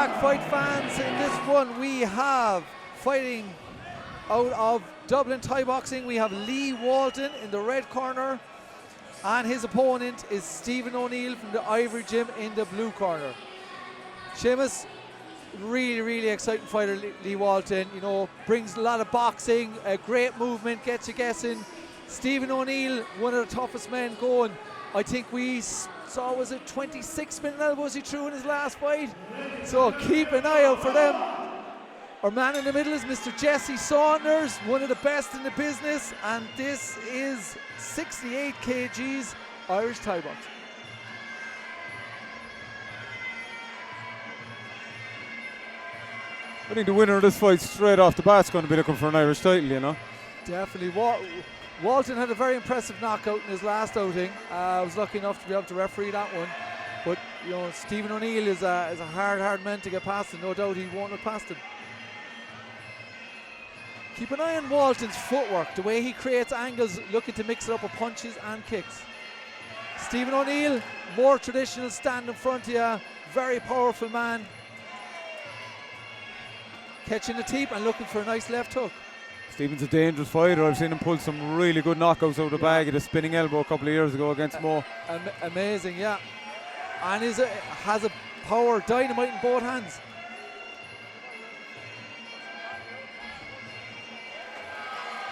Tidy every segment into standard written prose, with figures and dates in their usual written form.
back, fight fans. In this one, we have fighting out of Dublin Thai boxing. We have Lee Walton in the red corner, and his opponent is Stephen O'Neill from the Ivory gym in the blue corner. Seamus, really exciting fighter, Lee Walton. You know, brings a lot of boxing, a great movement, gets you guessing. Stephen O'Neill, one of the toughest men going. I think we saw, was it 26 spinning elbows he threw in his last fight? So keep an eye out for them. Our man in the middle is Mr. Jesse Saunders, one of the best in the business, and this is 68 kgs Irish Thai boxing. I think the winner of this fight straight off the bat is going to be looking for an Irish title, you know. Definitely. Walton had a very impressive knockout in his last outing. I was lucky enough to be able to referee that one. But, you know, Stephen O'Neill is a hard man to get past, and no doubt he won't have passed him. Keep an eye on Walton's footwork, the way he creates angles, looking to mix it up with punches and kicks. Stephen O'Neill, more traditional, stand in front of you, very powerful man. Catching the teep and looking for a nice left hook. Stephen's a dangerous fighter. I've seen him pull some really good knockouts out of the bag at a spinning elbow a couple of years ago against Muay. Amazing, yeah. And has a power, dynamite in both hands.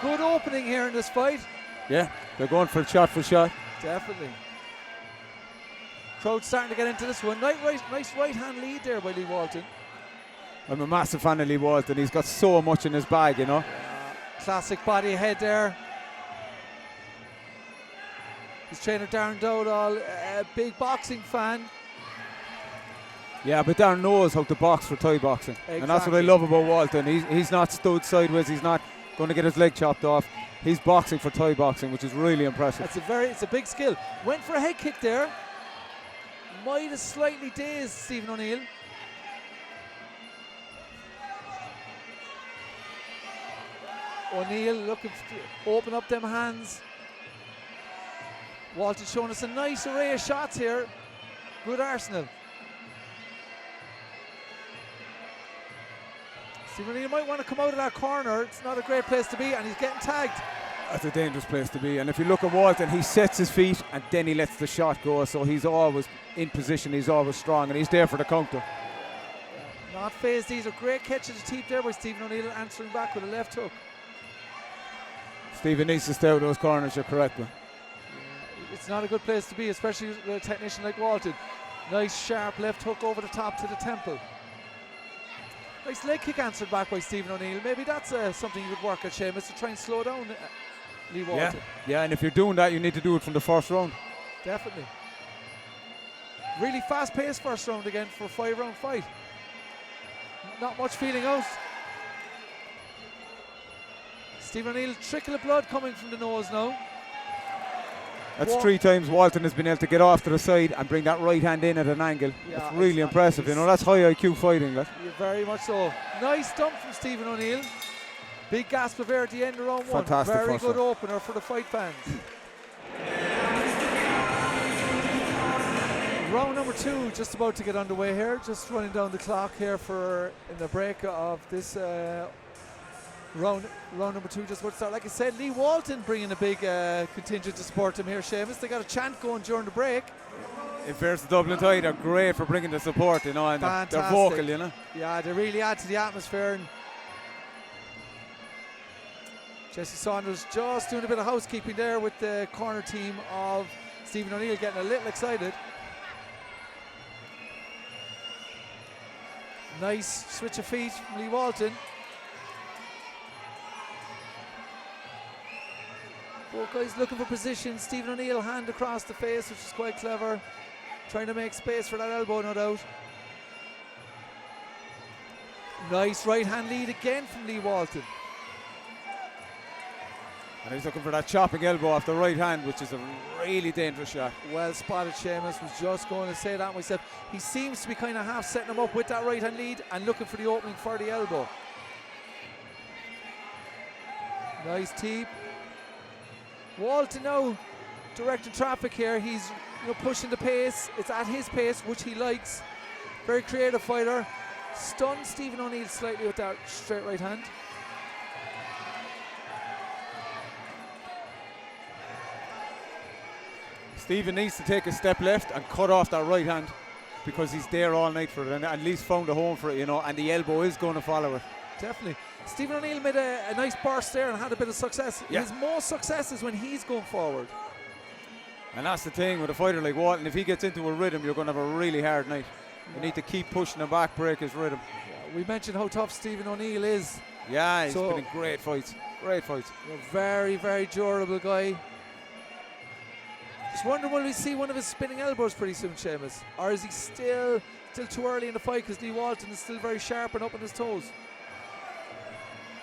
Good opening here in this fight. Yeah, they're going for shot for shot. Definitely. Crowd starting to get into this one. Nice right hand lead there by Lee Walton. I'm a massive fan of Lee Walton. He's got so much in his bag, you know. Classic body head there. His trainer Darren Dowdall, a big boxing fan. Yeah, but Darren knows how to box for Thai boxing. Exactly. And that's what I love about Walton. He's not stood sideways. He's not going to get his leg chopped off. He's boxing for Thai boxing, which is really impressive. It's a big skill. Went for a head kick there. Might have slightly dazed Stephen O'Neill. O'Neill looking to open up them hands. Walton showing us a nice array of shots here. Good arsenal. Stephen O'Neill might want to come out of that corner. It's not a great place to be, and he's getting tagged. That's a dangerous place to be. And if you look at Walton, he sets his feet and then he lets the shot go. So he's always in position, he's always strong, and he's there for the counter. Not phased. These are great catches of teep there by Stephen O'Neill, answering back with a left hook. Stephen needs to stay out of those corners, you're correct, man. It's not a good place to be, especially with a technician like Walton. Nice sharp left hook over the top to the temple. Nice leg kick answered back by Stephen O'Neill. Maybe that's something you would work at, Seamus, to try and slow down Lee Walton. Yeah, and if you're doing that, you need to do it from the first round. Definitely. Really fast-paced first round again for a 5-round fight. Not much feeling out. Stephen O'Neill, trickle of blood coming from the nose now. That's 3 times Walton has been able to get off to the side and bring that right hand in at an angle. Yeah, it's really impressive, you know, that's high IQ fighting. That. Yeah, very much so. Nice dump from Stephen O'Neill. Big gasp of air at the end of round 1. Fantastic. Very good opener for the fight fans. Round number 2 just about to get underway here. Just running down the clock here in the break of this round number 2 just about to start. Like I said, Lee Walton bringing a big contingent to support him here, Seamus. They got a chant going during the break. In fairness to Dublin Thai, they're great for bringing the support, you know, and they're vocal, you know. Yeah, they really add to the atmosphere. And Jesse Saunders just doing a bit of housekeeping there with the corner team of Stephen O'Neill, getting a little excited. Nice switch of feet from Lee Walton. Both guys looking for position. Stephen O'Neill hand across the face, which is quite clever. Trying to make space for that elbow, no doubt. Nice right hand lead again from Lee Walton. And he's looking for that chopping elbow off the right hand, which is a really dangerous shot. Well spotted, Seamus. Was just going to say that myself. He seems to be kind of half setting him up with that right hand lead and looking for the opening for the elbow. Nice teep. Walton now directing traffic here. He's pushing the pace. It's at his pace, which he likes. Very creative fighter. stunned Stephen O'Neill slightly with that straight right hand. Stephen needs to take a step left and cut off that right hand because he's there all night for it and at least found a home for it, you know, and the elbow is going to follow it. Definitely. Stephen O'Neill made a nice burst there and had a bit of success. Yeah. His most success is when he's going forward. And that's the thing with a fighter like Walton. If he gets into a rhythm, you're going to have a really hard night. You need to keep pushing him back, break his rhythm. Yeah, we mentioned how tough Stephen O'Neill is. Yeah, he's been in great fights. Great fights. A very, very durable guy. Just wondering, will we see one of his spinning elbows pretty soon, Seamus? Or is he still too early in the fight because Lee Walton is still very sharp and up on his toes?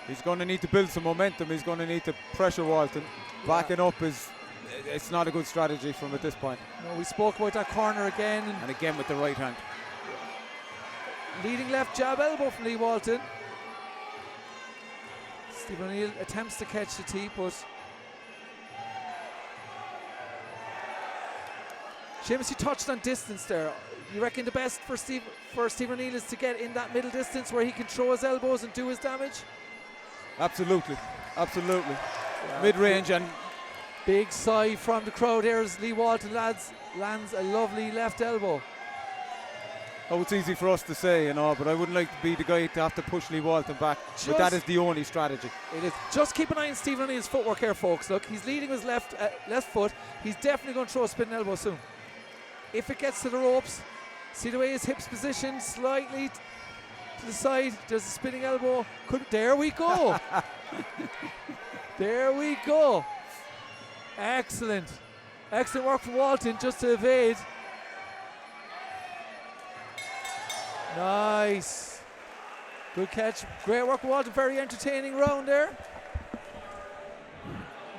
He's going to need to build some momentum. He's going to need to pressure Walton. Backing up it's not a good strategy from at this point. No, we spoke about that corner again. And again with the right hand. Leading left jab elbow from Lee Walton. Stephen O'Neill attempts to catch the teep, but Seamus, you touched on distance there. You reckon the best for Stephen O'Neill is to get in that middle distance where he can throw his elbows and do his damage? Absolutely. Absolutely. Yeah. Mid-range and big sigh from the crowd here as Lee Walton lands a lovely left elbow. Oh, it's easy for us to say, you know, but I wouldn't like to be the guy to have to push Lee Walton back. But that is the only strategy. It is. Just keep an eye on Stephen O'Neill's footwork here, folks. Look, he's leading his left foot. He's definitely going to throw a spinning elbow soon. If it gets to the ropes, see the way his hips positioned slightly to the side. There's a spinning elbow. There we go. There we go. Excellent. Excellent work from Walton just to evade. Nice. Good catch. Great work from Walton. Very entertaining round there.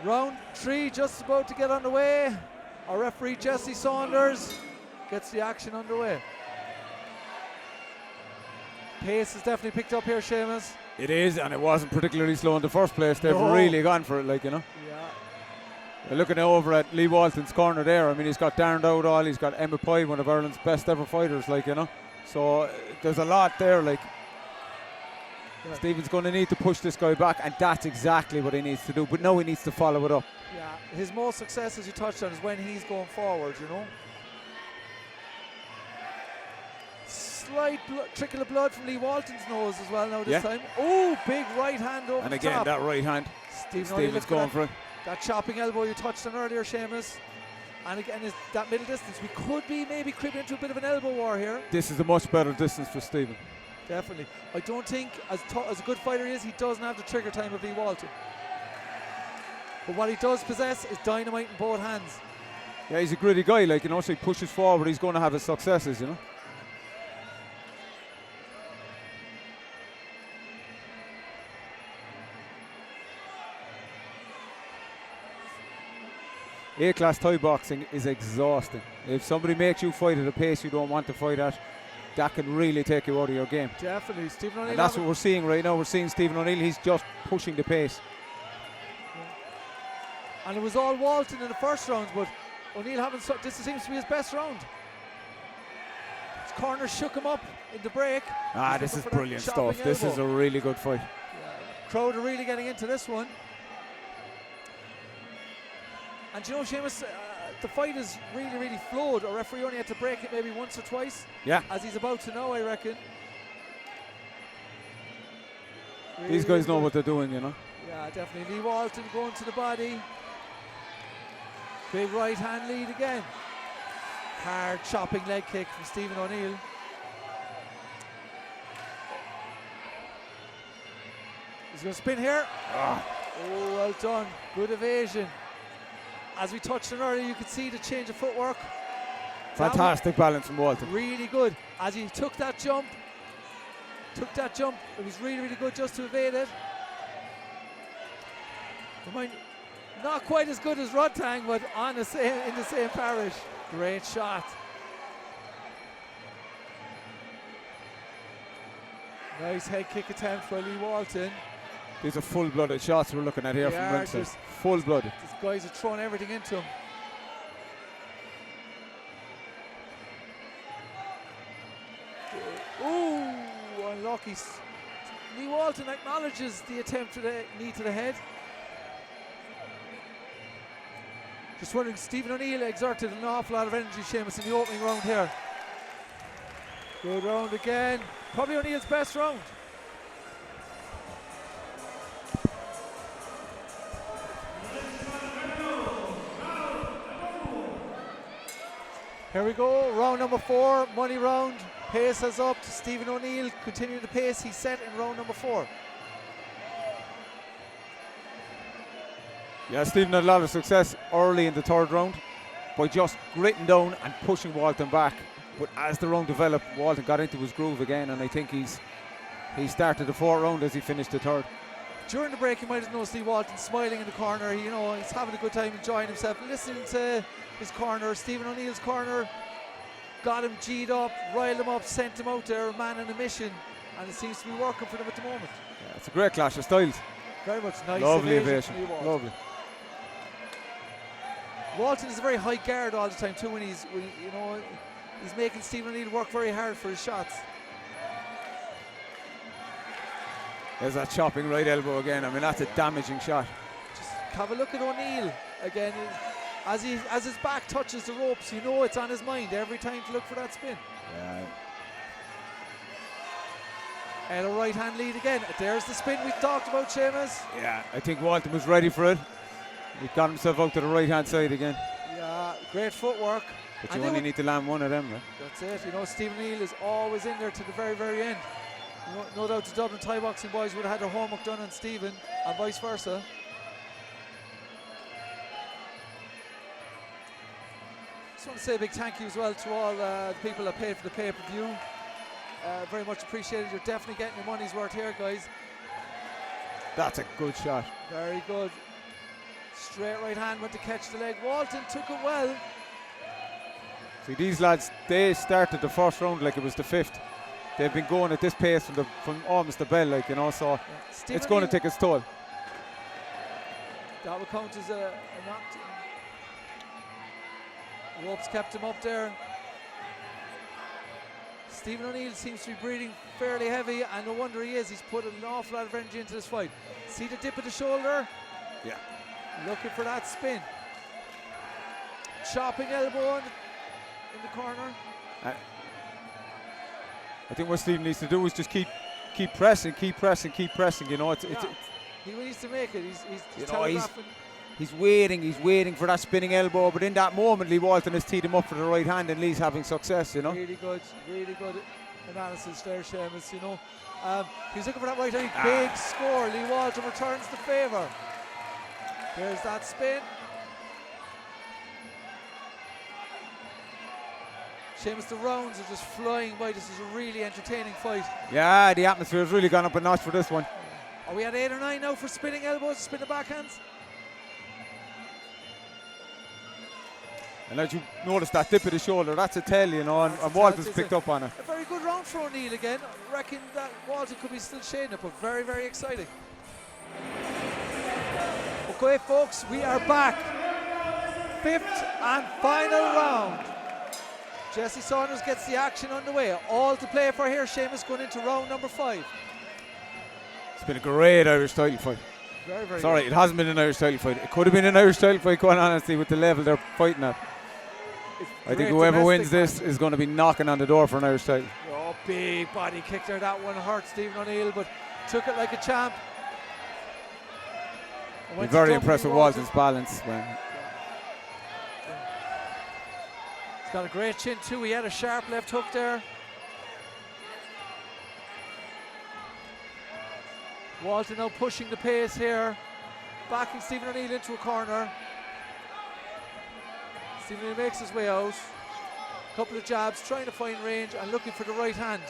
Round 3 just about to get underway. Our referee Jesse Saunders gets the action underway. Pace is definitely picked up here, Seamus. It is, and it wasn't particularly slow in the first place. They've really gone for it, like, you know. Yeah. We're looking over at Lee Walton's corner there. I mean, he's got Darren Dowdall, he's got Emma Pye, one of Ireland's best ever fighters, like, you know. So there's a lot there, like. Yeah. Stephen's going to need to push this guy back, and that's exactly what he needs to do. But now he needs to follow it up. Yeah, his most success, as you touched on, is when he's going forward, you know. Slight trickle of blood from Lee Walton's nose as well now this time. Oh, big right hand over and the again, top. that right hand. Stephen's going for it. That chopping elbow you touched on earlier, Seamus. And again, is that middle distance. We could be maybe creeping into a bit of an elbow war here. This is a much better distance for Stephen. Definitely. I don't think, as a good fighter he is, he doesn't have the trigger time of Lee Walton. But what he does possess is dynamite in both hands. Yeah, he's a gritty guy, like, you know, so he pushes forward, he's going to have his successes, you know. A-class Thai boxing is exhausting. If somebody makes you fight at a pace you don't want to fight at, that can really take you out of your game. Definitely. Stephen O'Neill. And that's what we're seeing right now. We're seeing Stephen O'Neill, he's just pushing the pace. Yeah. And it was all Walton in the first round, but O'Neill this seems to be his best round. His corner shook him up in the break. This is brilliant stuff. This is a really good fight. Yeah. Crowd are really getting into this one. And you know, Seamus, the fight has really, really flowed. Our referee only had to break it maybe once or twice. Yeah. As he's about to know, I reckon. Really, these guys know what they're doing, you know. Yeah, definitely. Lee Walton going to the body. Big right hand lead again. Hard chopping leg kick from Stephen O'Neill. He's going to spin here. Oh, well done. Good evasion. As we touched on earlier, you could see the change of footwork. Fantastic balance from Walton. Really good. As he took that jump, it was really, really good just to evade it. Not quite as good as Rodtang, but in the same parish. Great shot. Nice head kick attempt for Lee Walton. These are full-blooded shots we're looking at here from ringside. Full-blooded. These guys are throwing everything into him. Ooh, footwork. Lee Walton acknowledges the attempt to the knee to the head. Just wondering, Stephen O'Neill exerted an awful lot of energy, Seamus, in the opening round here. Good round again. Probably O'Neill's best round. Here we go, round number 4, money round. Pace is up to Stephen O'Neill, continuing the pace he set in round number 4. Yeah, Stephen had a lot of success early in the third round by just gritting down and pushing Walton back. But as the round developed, Walton got into his groove again, and I think he started the fourth round as he finished the third. During the break, you might have noticed Lee Walton smiling in the corner. He's having a good time, enjoying himself, listening to his corner. Stephen O'Neill's corner got him G'd up, riled him up, sent him out there, a man on a mission, and it seems to be working for them at the moment. Yeah, it's a great clash of styles. Very much nice. Lovely evasion. Lovely. Walton is a very high guard all the time too when he's making Stephen O'Neill work very hard for his shots. There's that chopping right elbow again. I mean, that's a damaging shot. Just have a look at O'Neill again. As his back touches the ropes, it's on his mind every time to look for that spin. Yeah. And a right hand lead again. There's the spin we talked about, Seamus. Yeah, I think Walton was ready for it. He got himself out to the right hand side again. Yeah, great footwork. But you only need to land one of them, right? That's it. Stephen O'Neill is always in there to the very, very end. No doubt the Dublin Thai boxing boys would have had their homework done on Stephen, and vice versa. Just want to say a big thank you as well to all the people that paid for the pay-per-view. Very much appreciated. You're definitely getting your money's worth here, guys. That's a good shot. Very good. Straight right hand went to catch the leg. Walton took it well. See, these lads, they started the first round like it was the fifth. They've been going at this pace from almost the bell, so it's going to take its toll. That would count as a knock. Ropes kept him up there. Stephen O'Neill seems to be breathing fairly heavy, and no wonder he is. He's put an awful lot of energy into this fight. See the dip of the shoulder? Yeah. Looking for that spin. Chopping elbow in the corner. I think what Stephen needs to do is just keep pressing. He needs to make it. He's waiting for that spinning elbow, but in that moment Lee Walton has teed him up for the right hand, and Lee's having success, Really good analysis there, Seamus, he's looking for that right hand. Big score. Lee Walton returns the favour. There's that spin. Seamus, the rounds are just flying by. This is a really entertaining fight. Yeah, the atmosphere has really gone up a notch for this one. Are we at 8 or 9 now for spinning elbows, spinning backhands? And as you notice that dip of the shoulder, that's a tell, and Walton's picked up on it. A very good round for O'Neill again. I reckon that Walton could be still shading it, but very, very exciting. Okay, folks, we are back. 5th and final round. Jesse Saunders gets the action underway. All to play for here. Seamus going into round number 5. It's been a great Irish title fight. Very, very Sorry, good. it hasn't been an Irish title fight. It could have been an Irish title fight, quite honestly, with the level they're fighting at. I think whoever wins this is going to be knocking on the door for an Irish title. Oh, big body kick there. That one hurt Stephen O'Neill, but took it like a champ. I'm very impressed with Walton's balance, man. He's got a great chin too. He had a sharp left hook there. Walton now pushing the pace here, backing Stephen O'Neill into a corner. Stephen O'Neill makes his way out. Couple of jabs, trying to find range and looking for the right hand.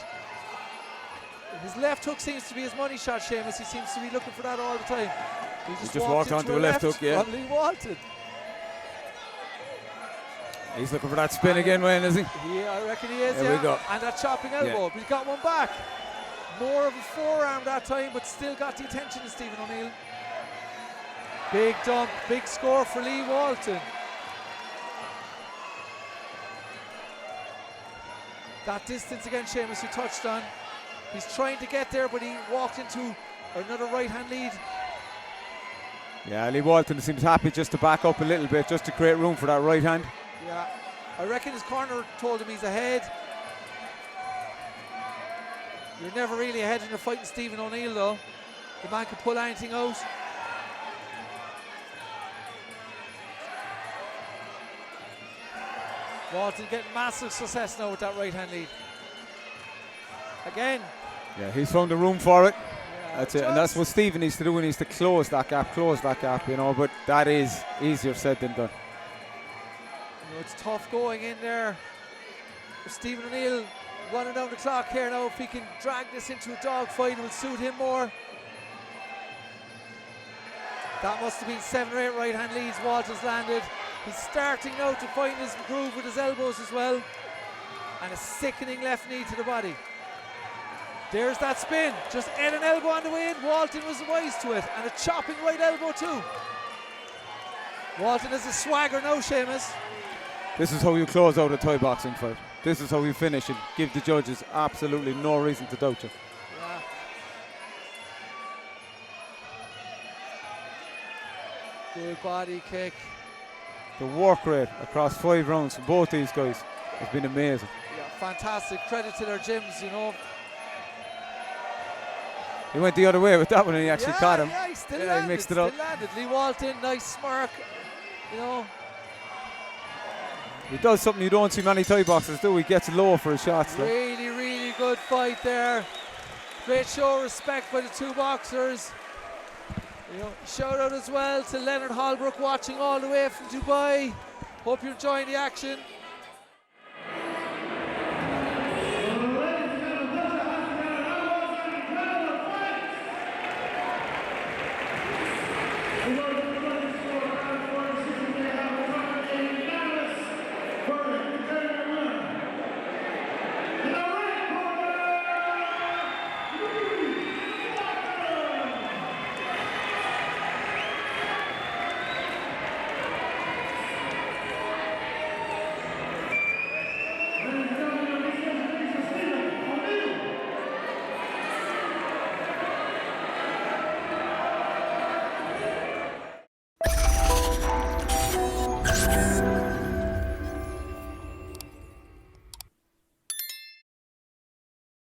His left hook seems to be his money shot, Seamus. He seems to be looking for that all the time. He just walked onto a left hook, yeah. From Lee Walton. He's looking for that spin again, Wayne, is he? Yeah, I reckon he is. There we go. And that chopping elbow, but he's got one back. More of a forearm that time, but still got the attention of Stephen O'Neill. Big dump, big score for Lee Walton. That distance again, Seamus, you touched on. He's trying to get there, but he walked into another right hand lead. Yeah, Lee Walton seems happy just to back up a little bit, just to create room for that right hand. Yeah, I reckon his corner told him he's ahead. You're never really ahead when you're fighting Stephen O'Neill, though. The man can pull anything out. Walton getting massive success now with that right hand lead. Again. Yeah, he's found the room for it. Yeah, That's it, and that's what Stephen needs to do. He needs to close that gap, you know, but that is easier said than done. You know, it's tough going in there. Stephen O'Neill running down the clock here now. If he can drag this into a dogfight, it will suit him more. That must have been 7 or 8 right hand leads Walton's landed. He's starting now to find his groove with his elbows as well. And a sickening left knee to the body. There's that spin. Just ate an elbow on the way in. Walton was wise to it. And a chopping right elbow too. Walton has a swagger now, Seamus. This is how you close out a Thai boxing fight. This is how you finish it. Give the judges absolutely no reason to doubt you. Yeah. Good body kick. The work rate across 5 rounds from both these guys has been amazing. Yeah, fantastic. Credit to their gyms, you know. He went the other way with that one and he actually caught him. Yeah, he still landed, he mixed it up. Landed. Lee Walton, nice smirk. You know. He does something you don't see many Thai boxers do. He gets low for his shots. Really, really good fight there. Great show of respect by the two boxers. You know, shout out as well to Leonard Holbrook watching all the way from Dubai. Hope you're enjoying the action.